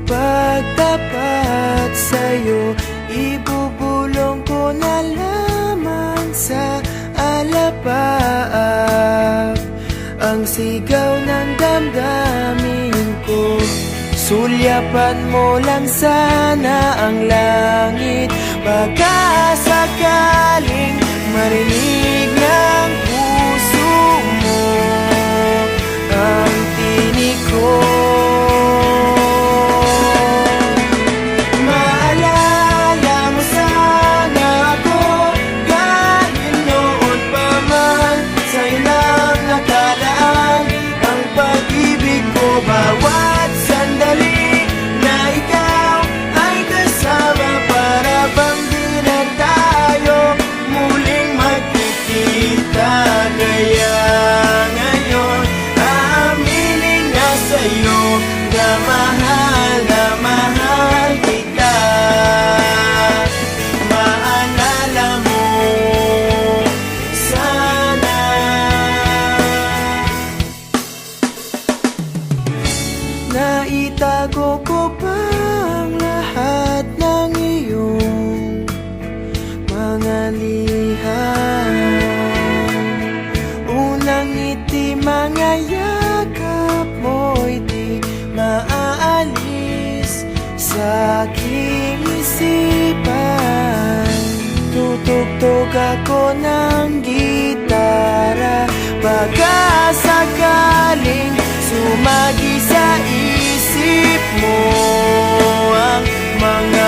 pagtapat sa'yo, ibubulong ko na lamang sa alapaap ang sigaw ng damdamin ko. Sulyapan mo lang sana ang langit, baka sakaling marinig ng puso mo ang tinig ko. Maalala mo sana ako dahil noon pa man sa ilang nakalaan ang pag-ibig ko. Bawat sandali na ikaw ay kasama, para bang di na tayo muling magkikita. Kaya ngayon aaminin na sa'yo na mahal kita. Maalala mo sana. Naitago ko pa ang lahat ng iyong mga liham. Unang ngiti, mga yakap mo'y di maaalis sa aking isipan. Tutugtog ako ng gitara, baka sakaling sumagi sa isip mo ang mga